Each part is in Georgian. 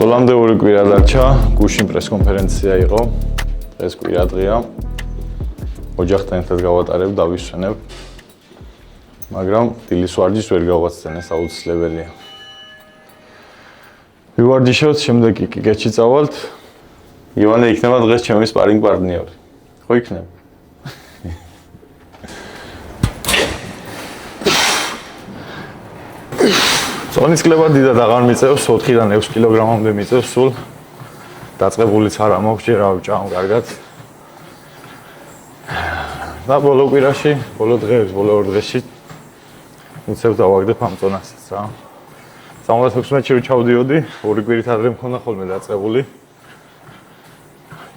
ბრძოლამდე ორი კვირა დარჩა, გუშინ პრესკონფერენცია იყო. დღეს კვირა დღეა. ოჯახთან ერთად გავატარებ, დავისვენებ. მაგრამ დილის ვარჯიშს ვერ გავაცდენეს, აუცილებელია. ვივარჯიშოთ, შემდეგ კიკეთში წავალთ. ივანე იქნება დღეს ჩემი სპარინგ პარტნიორი. ხო იქნება? წონის კლება დიდად აღარ მიწევს, 4-დან 6 კილოგრამამდე მიწევს სულ. დაწყებულიც არ მაქვს, ჯერ ავჭამ კარგად. და ბოლო კვირაში, ბოლო დღეებში, ბოლო ორ დღეში უცებ დავაგდებ ამ წონასაც რა. 76-ში ჩავდიოდი, ორი კვირით ადრე მქონდა ხოლმე დაწყებული.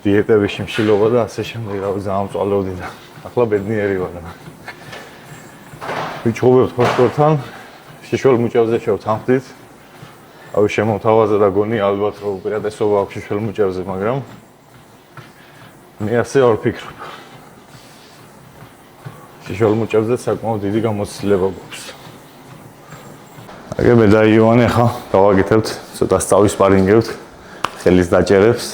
დიეტების შიმშილობა და ასე შემდეგ, რა ვიცი, ამწვალებდი და ახლა ბედნიერი ვარ. ვიჩხუბებთ ხოშტორთან. შიშველ მუჭავზე შევთანხმდით. ავი შემოთავაზა და გონი ალბათ რომ უპირატესობა აქვს შიშველ მუჭავზე, მაგრამ მე ასე არ ვფიქრობ. შიშველ მუჭავზე საკმაოდ დიდი გამოცდილება გვაქვს. აგერ მე და ივანე ხა გავაკეთებთ, ცოტა სწავის სპარინგებთ, ხელის დაჭერებს.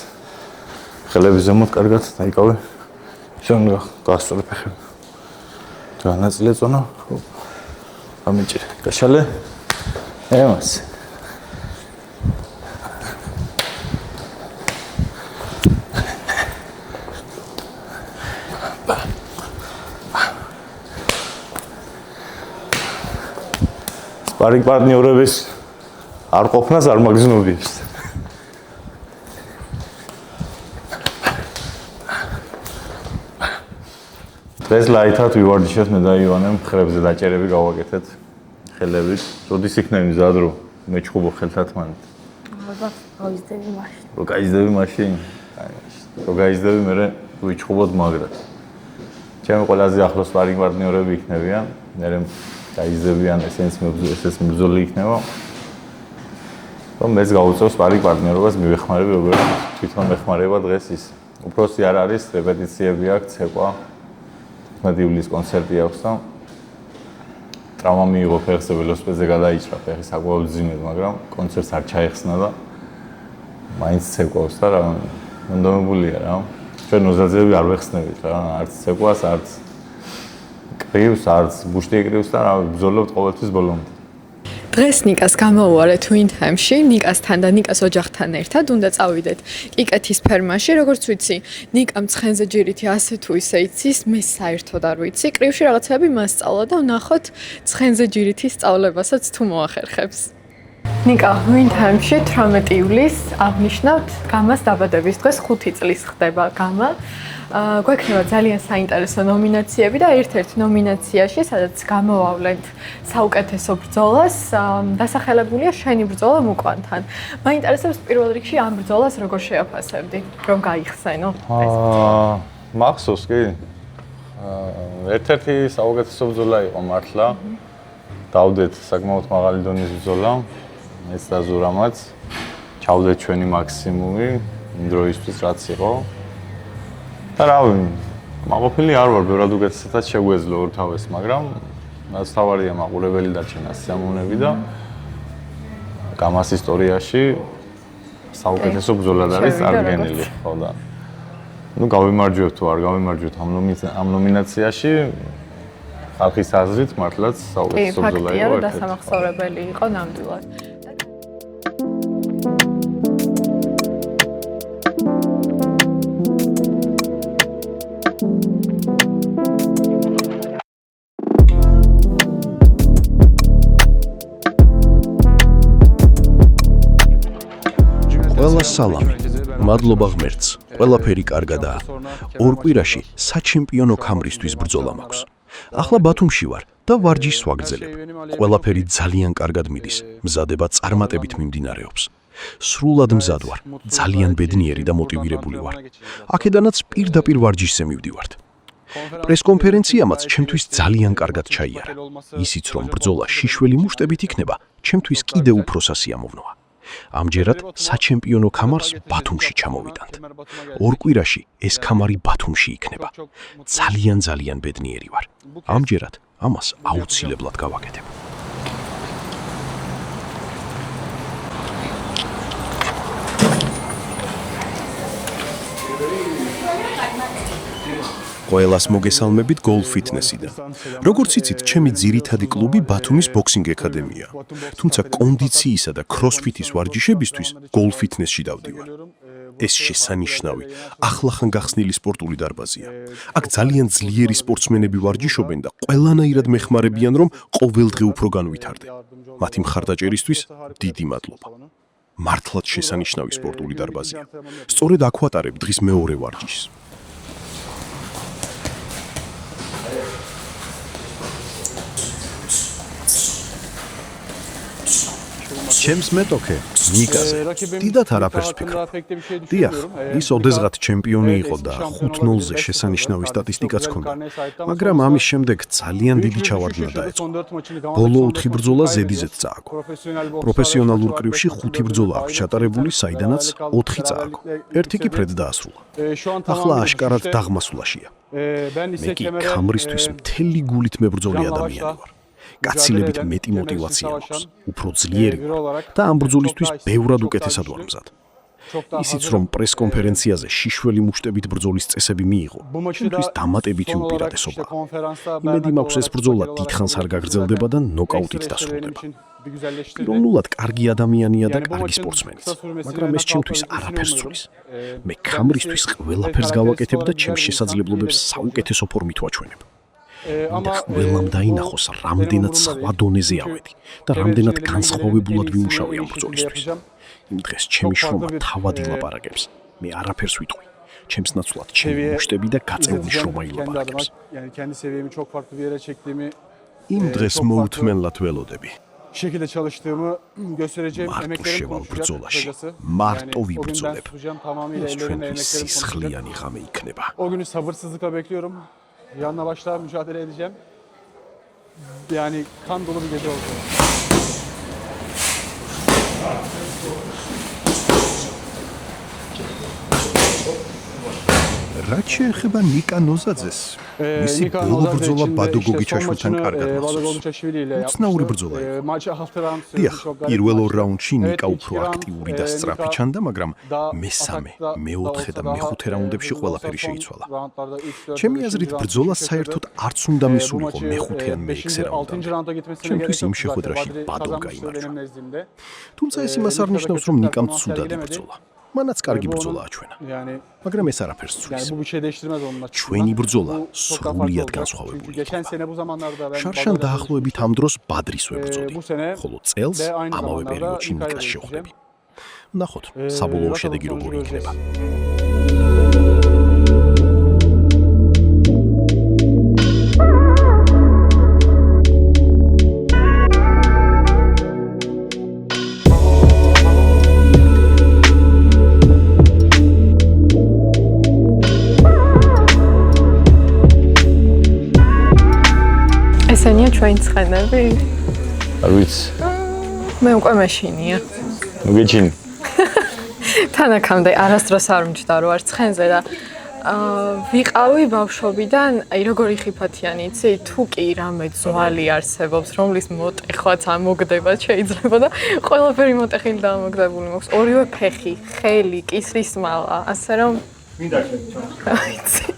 ხელების ზემოთ კარგად დაიკავე. შენ გასწორებ ხელი. განაწილე წონა. ამიჭირე, გაშალე. ემას. სპარინგ პარტნიორების არ ყოფნას არ მაგზნობიებს. დღეს ლაითად ვივარჯიშოთ მე და ივანემ, ხრებზე დაჭერები გავაკეთეთ ხელებით. როდის იქნები მზად რომ მეჩხუბო ხელთათ მანდ? ალბათ გავიზდები მაშინ. რო გაიზდები მაშინ? რო გაიზდები მე ვიჩხუბოთ მაგრად. ჩემი ყველაზე ახლოს სპარინგ პარტნიორები იქნებიან, მე გაიზდებიან, ესენს მებრძოლი იქნება. რომ მეც გავუწევ სპარინგ პარტნიორობას მივეხმარები როგორც თვითონ მეხმარება დღეს ის. უფროსი არ არის, რეპეტიციები აქვს, ცეკვა. მადივლის კონცერტი აქვს და ტრავმა მიიღო ფეხზე, ველოსიპედზე გადაიჭრა ფეხი საკმაოდ ძიმედ, მაგრამ კონცერტს არ ჩაეხსნა და მაინც ცეკვავს და რა მონდომებულია რა. ჩვენ ოზაძეები არ ვეხსნებით რა, არც ცეკვას, არც კრივს, არც ბუშტიკრივს და რა ბრძოლებთ ყოველთვის ბოლომდე. დღეს ნიკას გამოვუარეთ ვინდჰემში, ნიკასთან და ნიკას ოჯახთან ერთად უნდა წავიდეთ კიკეთის ფერმაში, როგორც ვიცი, ნიკამ ცხენზე ჯირითი ასე თუ ისე იცის, მე საერთოდ არ ვიცი. კრივში რაღაცები მასწავლა და ვნახოთ ცხენზე ჯირითი სწავლებასაც თუ მოახერხებს. ნიკა, ვინდჰემში 18 ივლისს აღნიშნავთ გამას დაბადების დღეს 5 წლის ხდება გამა. გვექნება ძალიან საინტერესო ნომინაციები და ერთ-ერთ ნომინაციაში, სადაც გამოვავლენთ საუკეთესო ბრძოლას, დასახელებულია შენი ბრძოლა მუკვანთან. მაინტერესებს პირველ რიგში ამ ბრძოლას როგორ შეაფასებდი, რომ გაიხსენო? მახსოვს კი. ერთ-ერთი საუკეთესო ბრძოლა იყო მართლა. დავდეთ საკმაოდ მაღალი დონის ბრძოლა. მეც და ზურამაც ჩავდეთ ჩვენი მაქსიმუმი იმ დროისთვის რაც იყო. და რავი, მაყოფილი არ ვარ, ბევრად უკეთესადაც შეგვეძლო ორთავეს, მაგრამ რაც თავარია მაყურებელი დარჩენა სიამოვნები და გამას ისტორიაში საუკეთესო ბრძოლად არის წარდგენილი, ხო და ნუ გავიმარჯვებთ თუ არ გავიმარჯვებთ ამ ნომინაციაში ხალხის აზრით მართლაც საუკეთესო ბრძოლა იყო. ფაქტია, რომ დასამახსოვრებელი იყო ნამდვილად. ყველა სალამი, მადლობა ღმერთს, ყველაფერი კარგადაა. ორ კვირაში საჩემპიონო ქამრისთვის ბრძოლა მაქვს. ახლა ბათუმში ვარ და ვარჯიშს ვაგრძელებ. ყველაფერი ძალიან კარგად მიდის, მზადება წარმატებით მიმდინარეობს. სრულად მზად ვარ, ძალიან ბედნიერი და მოტივირებული ვარ. აქედანაც პირდაპირ ვარჯიშზე მივდივართ. პრესკონფერენციამაც ჩემთვის ძალიან კარგად ჩაიარა. ისიც რომ ბრძოლა შიშველი მუშტებით იქნება, ჩემთვის კიდევ უფრო სასიამოვნოა. ამჯერად საჩემპიონო ქამარს ბათუმში ჩამოვიტანთ. ორ კვირაში ეს ქამარი ბათუმში იქნება. ძალიან ბედნიერი ვარ. ამჯერად ამას აუცილებლად გავაკეთებ. ყველას მოგესალმებით Goal Fitness-იდან. როგორც იცით, ჩემი ძირითადი კლუბი ბათუმის ბოქსინგ აკადემია. თუმცა კონდიციისა და CrossFit-ის ვარჯიშებისთვის Goal Fitness-ში დავდივარ. ეს შესანიშნავი, ახლახან გახსნილი სპორტული დარბაზია. აქ ძალიან ძლიერი სპორტსმენები ვარჯიშობენ და ყველანაირად მეხმარებიან, რომ ყოველდღე უფრო განვითარდე. მათი მხარდაჭერისთვის დიდი მადლობა. მართლაც შესანიშნავი სპორტული დარბაზია. სწორედ აქ ვატარებ დღის მეორე ვარჯიშს. ჩემს მეტოქე ნიკაზე დიდათ არაფერს ფიქრობ. დიახ, ის ოდესღაც ჩემპიონი იყო და 5-0-ზე შესანიშნავი სტატისტიკაც ჰქონდა, მაგრამ ამის შემდეგ ძალიან დიდი ჩავარდნა დაეწყო. ბოლო 4 ბრძოლა ზედიზედ წააგო. პროფესიონალურ კრივში 5 ბრძოლა აქვს ჩატარებული, საიდანაც 4 წააგო. ერთი კი ფრედ დაასრულა. ახლა აშკარად დაღმასულაშია. მე კი ქამრისთვის მთელი გულით მებრძოლი ადამიანი ვარ. გაცილებით მეტი мотиваცია მაქვს, უფრო ძლიერი და ამ ბრძოლისთვის ბევრად უკეთესად ვარ მზად. ისიც რომ პრეს-კონფერენციაზე შიშველი მუშტებით ბრძოლის წესები მიიღო, ჩემთვის დამატებითი უპირატესობა. იმედი მაქვს ეს ბრძოლა დიდხანს არ გაგრძელდება და ნოკაუტით დასრულდება. პიროვნულად კარგი ადამიანია და კარგი სპორტსმენიც, მაგრამ ეს ჩემთვის არაფერს ცulis. მე ქამრისთვის ყველაფერს გავაკეთებ და ჩემს შესაძლებლობებს საუკეთესო ფორმით ვაჩვენებ. და ყველამ დაინახოს, რამდენად სხვა დონეზე ავედი და რამდენად განსხვავებულად ვიმუშავე ამ ბრძოლისთვის. იმ დღეს ჩემი შრომა თავად ილაპარაკებს. მე არაფერს ვიტყვი. ჩემს ნაცვლად ჩემი მუშტები და გაწეული შრომა ილაპარაკებს. იმ დღეს მოუთმენლად ველოდები. მარტო შევალ ბრძოლაში, მარტო ვიბრძოლებ. ეს ჩვენთვის სისხლიანი ღამე იქნება. Yanına başlar mücadele edeceğim. Yani kan dolu bir gece olacak. რაც შეეხება ნიკა ნოზაძეს, მისი ბოლო ბრძოლა ბადო გოგიჩაშვილთან კარგად მახსოვს. უცნაური ბრძოლა იყო. დიახ, პირველ ორ რაუნდში ნიკა უფრო აქტიური და სწრაფი ჩანდა, მაგრამ მესამე, მეოთხე და მეხუთე რაუნდებში ყველაფერი შეიცვალა. ჩემი აზრით, ბრძოლა საერთოდ არც უნდა მისულიყო მეხუთე ან მეექვსე რაუნდამდე. ჩემთვის იმ შეხვედრაში ბადომ გაიმარჯვა. თუმცა ეს იმას არ ნიშნავს, რომ ნიკამ ცუდად იბრძოლა. მანაც კარგი ბრძოლა აჩვენა. მაგრამ ეს არაფერს ცulis. ჩვენი ბრძოლა სრულიად განსხვავებული იყო. შარშან დაახლოებით ამ დროს ბადრის ვებრძოდი, ხოლო წელს ამავე პერიოდში ნიკას შევხვდები. ნახოთ, საბოლოო შედეგი როგორი იქნება. ესენია ჩვენი ცხენები? არ ვიცი. მე უკვე მეშინია. ნუ გეჩინი. თანაკამდე არასდროს არ მჯდა რომ არ ცხენზე და ვიყავი ბავშვობიდან, აი როგორი ხიფათიანი იცი, თუ კი რამე ძვალი არსებობს, რომლის მოტეხვაც ამოგდება შეიძლება და ყველაფერი მოტეხილი და ამოგდებული მაქვს. ორივე ფეხი, ხელი, კისრის მალა, ასე რომ მინდა ვიცი.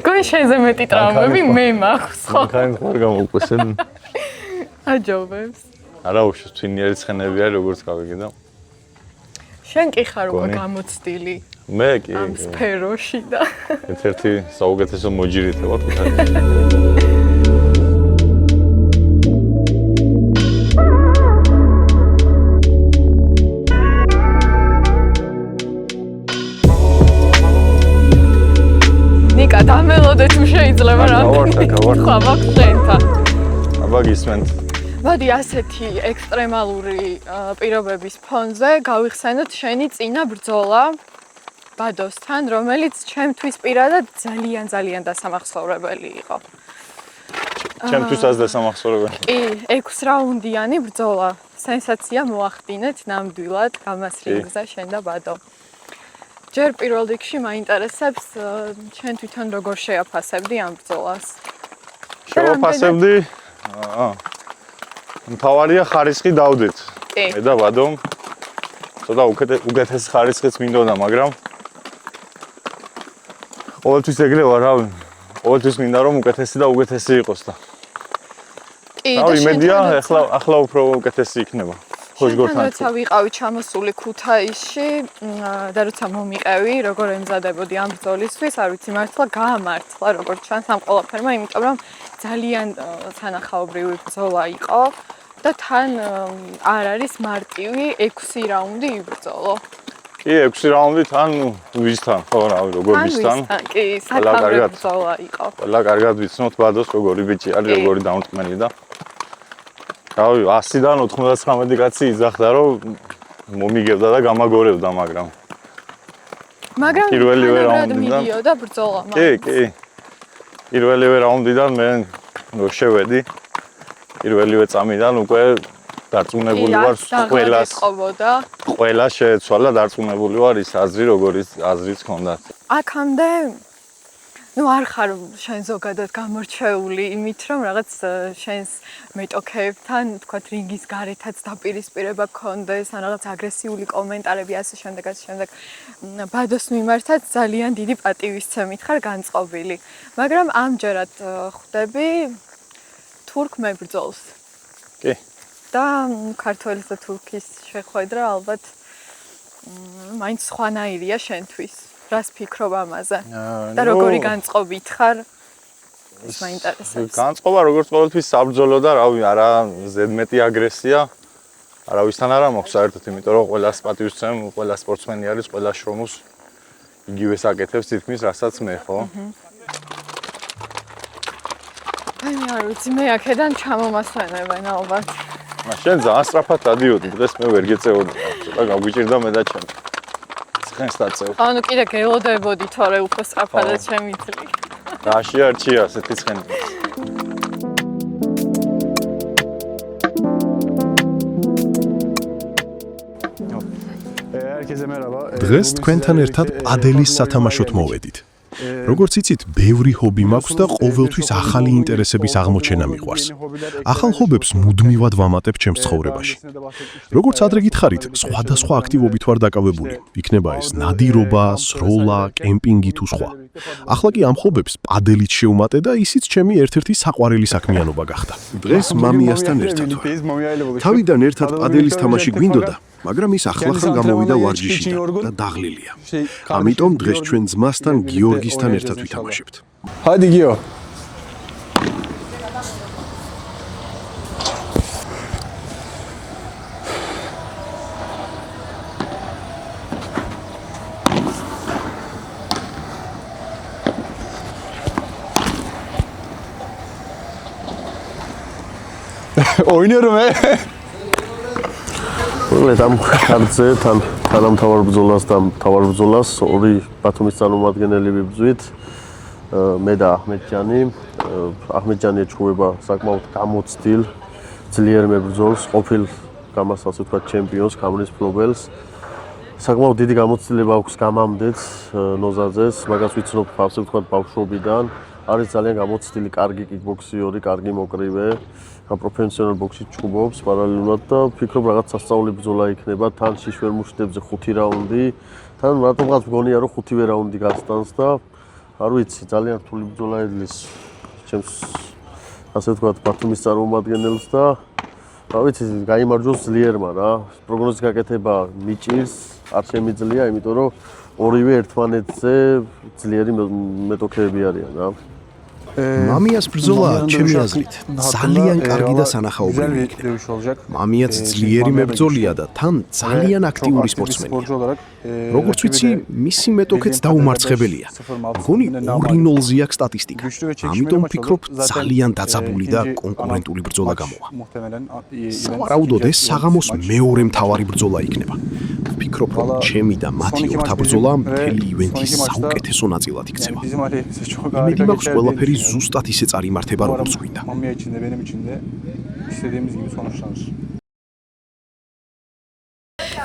გოი შენზე მეტი ტრავმები მე მაქვს ხო? ხან ხარ გამოვყვესენ. აჯობებს. არა უშავს თვინიერი ცხენები არის როგორც გავიგე და. შენ კი ხარ უკვე გამოცდილი. მე კი. ამ სფეროში და ერთ-ერთი საუკეთესო მოჯირითი ვარ ხუთად. ნიკა დამელოდე თუ შეიძლება რა. ხო, მაქვს შენთან. აბა გისმენთ. მოდი ასეთი ექსტრემალური პირობების ფონზე გავიხსენოთ შენი წინა ბრძოლა ბადოსთან, რომელიც ჩემთვის პირადად ძალიან დასამახსოვრებელი იყო. ჩემთვისაც დასამახსოვრებელი. კი, 6 რაუნდიანი ბრძოლა. სენსაცია მოახდინეთ ნამდვილად გამასრიგზა შენ და ბადო. ჯერ პირველ რიგში მაინტერესებს შენ თვითონ როგორ შეაფასებდი ამ ბრძოლას? შევაფასებდი. მთავარია ხარისხი დავდეთ. მე და ბადომ ცოტა უკეთეს ხარისხიც მინდოდა, მაგრამ ყოველთვის ეგრე ვარ, რავი. ყოველთვის მინდა რომ უკეთესი და უკეთესი იყოს და. კი, რავი, იმედია, ახლა უფრო უკეთესი იქნება. ხოშგორთან. როცა ვიყავი ჩამოსული ქუთაისში და როცა მომიყევი, როგორ ემზადებოდი ამ ბრძოლისთვის, არ ვიცი მართლა გაამართლა როგორც ჩანს ამ ყველაფერმა, იმიტომ რომ ძალიან სანახაობრივი ბრძოლა იყო და თან არ არის მარტივი 6 რაუნდი იბრძოლო. კი, 6 რაუნდი თან ვისთან, ხო, რავი, როგორ ვისთან. კი, საკმაოდ ბრძოლა იყო. ყველა კარგად ვიცნობთ ბადოს, როგორი ბიჭი არის, როგორი დამტკმელი და რავი, 100-დან 99 კაცი იძახდა, რომ მომიგებდა და გამაგორებდა, მაგრამ პირველივე რაუნდიდან მიდიოდა ბრძოლა. კი. პირველივე რაუნდიდან მე შევედი. პირველივე წამიდან უკვე დარწმუნებული ვარ ყველა შეეცვალა, დარწმუნებული ვარ ის აზრი, როგორიც აზრიც ჰქონდათ. აქამდე არ ხარ შენ ზოგადად გამორჩეული იმით, რომ რაღაც შენს მეტოქეებთან, თქვათ, რინგის გარეთაც დაპირისპირება გქონდეს, ან რაღაც აგრესიული კომენტარები ასე შემდეგ. ბადოს მიმართაც ძალიან დიდი პატივისცემით ხარ განწყობილი. მაგრამ ამჯერად ხვდები თურქ მებრძოლს. კი. და ქართველის და თურქის შეხვედრა ალბათ მაინც სხვანაირია შენთვის. რას ფიქრობ ამაზე? და როგორი განწყობით ხარ? ის მაინტერესებს. განწყობა როგორც ყოველთვის საბრძოლო და რავი, არა ზედმეტი აგრესია. არავისთან არ მაქვს საერთოდ, იმიტომ რომ ყველას პატივისცემ, ყველა სპორტსმენი არის, ყველა შრომობს იგივეს აკეთებს თითქმის, რასაც მე, ხო? აი, არ ვიცი, მე აქედან ჩამომასვენებენ ალბათ. შენ ძალიან სწრაფად დადიოდი, დღეს მე ვერ გეწეოდი. ცოტა გაგვიჭირდა მე და ჩემ. ცხენს დაწევ. ანუ კიდე გელოდებოდი თორე უფრო სწრაფადაც შემიძლი. დაშიარჩია ასეთი ცხენი. დღეს თქვენთან ერთად პადელის სათამაშოდ მოვედით. როგორც იცით, ბევრი ჰობი მაქვს და ყოველთვის ახალი ინტერესების აღმოჩენა მიყვარს. ახალ ჰობებს მუდმივად ვამატებ ჩემს ცხოვრებაში. როგორც ადრე გითხარით, სხვადასხვა აქტივობით ვარ დაკავებული. იქნება ეს ნადირობა, სროლა, კემპინგი თუ სხვა. ახლა კი ამ ჰობებს პადელით შევმატე და ისიც ჩემი ერთ-ერთი საყვარელი საქმიანობა გახდა. დღეს მამიასთან ერთად ვარ. თავიდან ერთად პადელის თამაში გვინდოდა, მაგრამ ის ახლახან გამოვიდა ვარჯიშიდან და დაღლილია. ამიტომ დღეს ჩვენ ძმასთან გიორგისთან ერთად ვითამაშებთ. Hadi Gio. Oynuyorum ამ ხარჯზე თანამთავარ ბრძოლას და მთავარ ბრძოლას ორი ბათუმის წარმომადგენელი ვიბრძვით. მე და აჰმედჯანი. აჰმედჯანი ეჩხუბება საკმაოდ გამოცდილ ძლიერ მებრძოლს, ყოფილ გამას ასე ვთქვათ ჩემპიონს, ქამრის ფლობელს. საკმაოდ დიდი გამოცდილება აქვს გამამდეც ნოზაძეს, მაგას ვიცნობ ასე ვთქვათ ბავშვობიდან. არის ძალიან გამოცდილი, კარგი კიკბოქსიორი, კარგი მოკრივე. პროფესიონალ ბოქსში ჩხუბობს პარალელურად და ვფიქრობ რაღაც სასწაული ბრძოლა იქნება. თან შიშველ მუშტებზე 5 რაუნდი. თან რატომღაც მგონია რომ 5-ვე რაუნდი გასტანს და არ ვიცი, ძალიან რთული ბრძოლა ეძლის ჩემს ასე ვთქვათ ბათუმის წარმომადგენელს და რა ვიცი, გაიმარჯვოს ძლიერმა რა. პროგნოზის გაკეთება მიჭირს, არ შემიძლია, იმიტომ რომ ორივე ერთმანეთზე ძლიერი მეტოქეები არიან რა. მამიას ბრძოლა ჩემი აზრით ძალიან კარგი და სანახაობრივი იქნება. მამიაც ძლიერი მებრძოლია და თან ძალიან აქტიური სპორტსმენია. როგორც ვიცი, მისი მეტოქეც დაუმარცხებელია. მგონი 2-0-ზე აქვს სტატისტიკა. ამიტომ ვფიქრობ, ძალიან დაძაბული და კონკურენტული ბრძოლა გამოვა. სავარაუდოდ ეს საღამოს მეორე მთავარი ბრძოლა იქნება. ვფიქრობ, რომ ჩემი და მათი ორთაბრძოლა მთელი ივენთის საუკეთესო ნაწილად იქცევა. იმედი მაქვს, ყველაფერი ზუსტად ისე წარიმართება, როგორც გვინდა.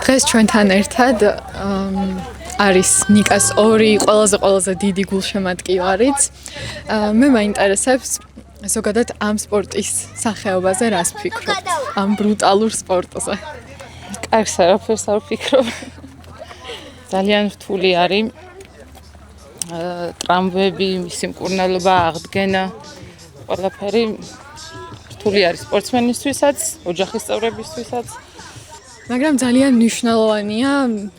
დღეს ჩვენთან ერთად არის ნიკას ორი ყველაზე დიდი გულშემატკივარიც. მე მაინტერესებს ზოგადად ამ სპორტის სახეობაზე რას ფიქრობთ? ამ ბრუტალურ სპორტზე. კარგს არაფერს არ ვფიქრობ. ძალიან რთული არის. ტრამვები, მისი მკურნალობა, აღდგენა, ყველაფერი რთული არის სპორტსმენისთვისაც, ოჯახის წევრებისთვისაც. მაგრამ ძალიან მნიშვნელოვანია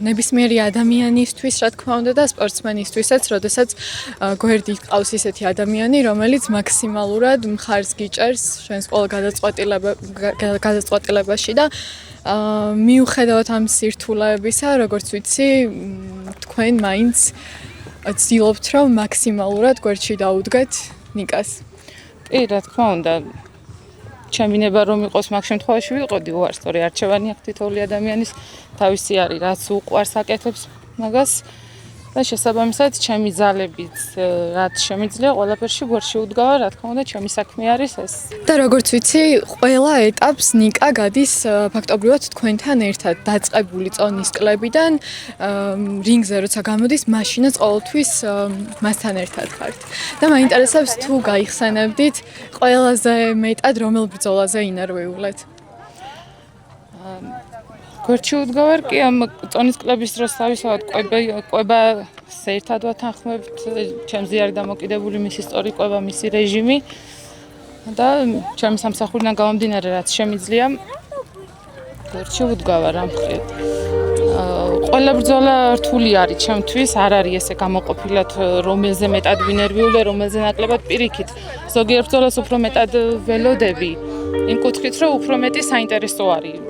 ნებისმიერი ადამიანისთვის, რა თქმა უნდა და სპორტსმენისთვისაც, როდესაც გვერდით ყავს ისეთი ადამიანი, რომელიც მაქსიმალურად მხარს გიჭერს ჩვენს ყოველ გადაწყვეტილებაში და მიუხედავად ამ სირთულეებისა, როგორც ვიცი, თქვენ მაინც ცდილობთ, რომ მაქსიმალურად გვერდში დაუდგეთ ნიკას. კი, რა თქმა უნდა. ჩემი ნება რომ იყოს მაგ შემთხვევაში ვიყოდი უარსწორი არჩევანი აქვს თითოეული ადამიანის თავისი არის რაც უყვარს აკეთებს მაგას და შესაბამისად ჩემი ძალებით რაც შემიძლია ყველაფერში გვერდში უდგავა რა თქმა უნდა ჩემი საქმე არის ეს და როგორც ვიცი ყველა ეტაპს ნიკა გადის ფაქტობრივად თქვენთან ერთად დაწყებული წონის კლებიდან რინგზე როცა გამოდის მაშინაც ყოველთვის მასთან ერთად ხართ და მაინტერესებს თუ გაიხსენებდით ყველაზე მეტად რომელ ბრძოლაზე ინერვიულეთ გვერდში უდგავარ კი ამ წონის კლების დროს თავისთავად ყვება ერთად ვათანხმებთ ჩემზე არის დამოკიდებული მისი სწორი ყვება მისი რეჟიმი და ჩემი სამსახურიდან გამომდინარე რაც შემიძლია გვერდში უდგავარ ამ მხრივ ყველა ბრძოლა რთული არის ჩემთვის არ არის ესე გამოყოფილად რომელზე მეტად ვინერვიულე რომელზე ნაკლებად პირიქით ზოგიერთ ბრძოლას უფრო მეტად ველოდები იმ კუთხით რომ უფრო მეტი საინტერესო არის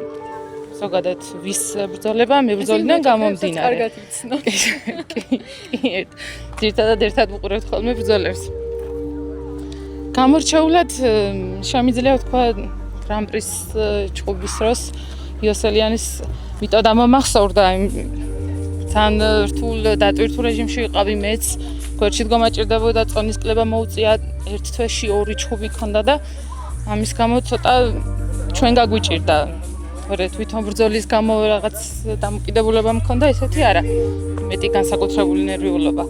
ზოგადად ვის ბრძოლება მებრძოლიდან გამომდინარე. კარგად იცნობ. კი. ძირთადად ერთად ვუყურებთ ხოლმე ბრძოლებს. გამორჩეულად შემიძლია ვთქვა გრან-პრის ჭუბის დროს იოსელიანის მეთოდა მომახსოვრდა თან რთულ დატვირთულ რეჟიმში ვიყავი მეც გვერდში დგომა ჭირდებოდა წონის კლება მოუწია ერთ თვეში ორი ჭუბი ქონდა და ამის გამო ცოტა ჩვენ გაგვიჭირდა თვითონ ბრძოლის გამო რაღაც დამოკიდებულება მქონდა, ესეთი არა. მეტი განსაკუთრებული ნერვიულობა.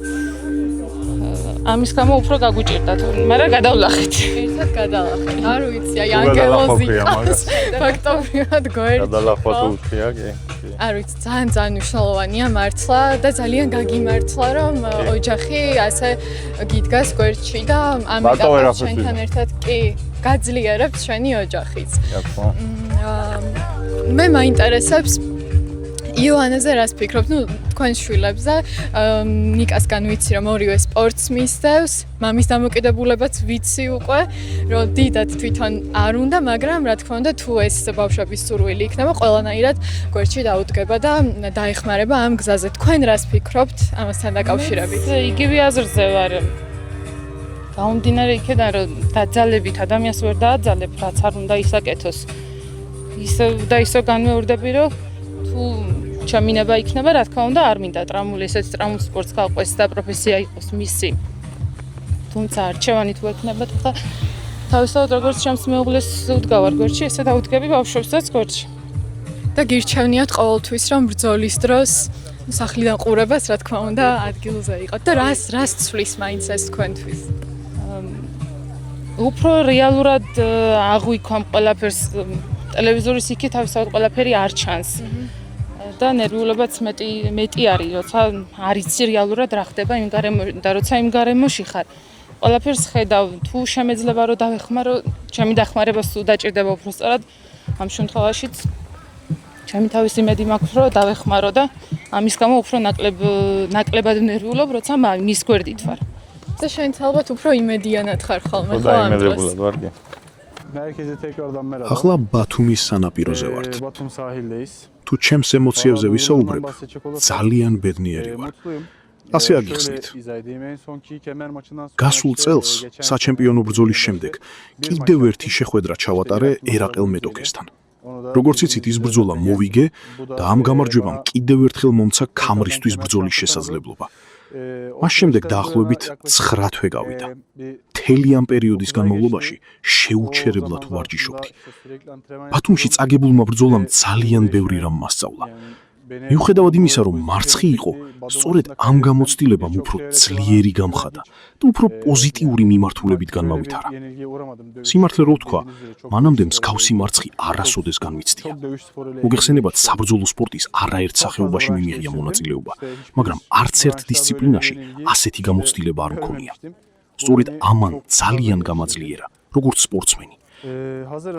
ამის გამო უფრო გაგვიჭირდა, მაგრამ გადავლახეთ. ერთად გადალახეთ. არ ვიცი, აი ანგელოზი ყავს. ფაქტობრივად გვერდში. გადალახვა თუ უთქია, კი. არ ვიცი, ძალიან მნიშვნელოვანია მართლა და ძალიან გაგიმართლა, რომ ოჯახი ასე გიდგას გვერდში და ამ ეტაპში ჩვენთან ერთად კი გაძლიერებთ ჩვენი ოჯახიც. მე მაინტერესებს იოანეზე რას ფიქრობთ? ნუ თქვენ შვილებზე ნიკასგან ვიცი რომ ორივე სპორტს მისდევს, მამის დამოკიდებულებაც ვიცი უკვე, რომ დიდად თვითონ არ უნდა, მაგრამ რა თქმა უნდა თუ ეს ბავშვების სურვილი იქნება, ყველანაირად გვერდში დაუდგება და დაეხმარება ამ გზაზე. თქვენ რას ფიქრობთ ამასთან დაკავშირებით? იგივე აზრზე ვარ. გამომდინარე იქედან რომ დაძალებით ადამიანს ვერ დააძალებ, რაც არ უნდა ისაკეთოს. ისევ და ისო განმეორდები რომ თუ ჩამინება იქნება რა თქმა უნდა არ მინდა ტრამული ესეც ტრამულ სპორტს გავყვეს და პროფესია იყოს მისი თუმცა არჩევანი თუ ექნება თქო თავისთავად როგორც ჩემს მეუღლეს უდგავარ გვერდში ესე დაუდგები ბავშვებსაც გვერდში და გირჩევნიათ ყოველთვის რომ ბრძოლის დროს სახლიდან ყურებას რა თქმა უნდა ადგილზე იყოთ და რას ცვლის მაინც ეს თქვენთვის უფრო რეალურად აღვიქვამ ყველაფერს ტელევიზორის იქით თავისთავად ყველაფერი არ ჩანს და ნერვიულებაც მეტი არის, როცა არ იცი რეალურად რა ხდება იმ გარემოში და როცა იმ გარემოში ხარ. ყველაფერს ხედავ, თუ შემეძლება რომ დავეხმარო, ჩემი დახმარებას თუ დაჭირდება უფრო სწორად, ამ შემთხვევაშიც ჩემი თავისი მედი მაქვს რომ დავეხმარო და ამის გამო უფრო ნაკლებად ნერვიულობ, როცა მის გვერდით ვარ. და შენ ალბათ უფრო იმედიანად ხარ ხოლმე ხო და იმედებულად ვარ კი. Herkese tekrardan merhaba. ახლა ბათუმის სანაპიროზე ვართ. Batum sahildeyiz. თუ ჩემს ემოციებზე ვისაუბრებ, ძალიან ბედნიერი ვარ. ასე აგიხსნით. გასულ წელს საჩემპიონო ბრძოლის შემდეგ კიდევ ერთი შეხვედრა ჩავატარე ერაყელ მეტოქესთან. როგორც იცით, ის ბრძოლა მოვიგე და ამ გამარჯვებამ კიდევ ერთხელ მომცა ქამრისთვის ბრძოლის შესაძლებლობა. მას შემდეგ დაახლოებით 9 თვე გავიდა. მთელი ამ პერიოდის განმავლობაში შეუჩერებლად ვარჯიშობდი. ბათუმში წაგებულმა ბრძოლამ ძალიან ბევრი რამ მასწავლა. მიუხედავად იმისა, რომ მარცხი იყო, სწორედ ამ გამოცდილებამ უფრო ძლიერი გამხადა და უფრო პოზიტიური მიმართულებით განმავითარა. სიმართლე რო ვთქვა, მანამდე მსგავსი მარცხი არასოდეს განვიცდია. მოგეხსენებათ, საბრძოლო სპორტის არაერთ სახეობაში მიმიღია მონაწილეობა, მაგრამ არც ერთ დისციპლინაში ასეთი გამოცდილება არ მქონია. სწორედ ამან ძალიან გამაძლიერა, როგორც სპორტსმენი.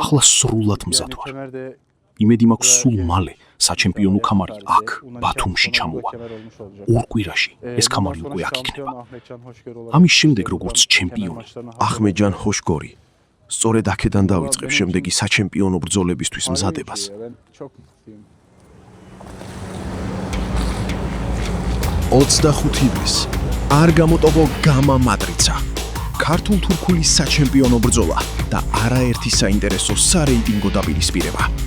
ახლა სრულად მზად ვარ. იმედი მაქვს სულ მალე საჩემპიონო ქამარი აქ, ბათუმში ჩამოვა. ორ კვირაში ეს ქამარი უკვე აქ იქნება. ამის შემდეგ როგორც ჩემპიონი, ახმედჯან ჰოშგორი სწორედ აქედან დავიწყებ შემდეგი საჩემპიონო ბრძოლებისთვის მზადებას. 25 ივლისს არ გამოტოვო გამა მატრიცა. ქართულ-თურქული საჩემპიონო ბრძოლა და არაერთი საინტერესო სარეიტინგო დაპირისპირება.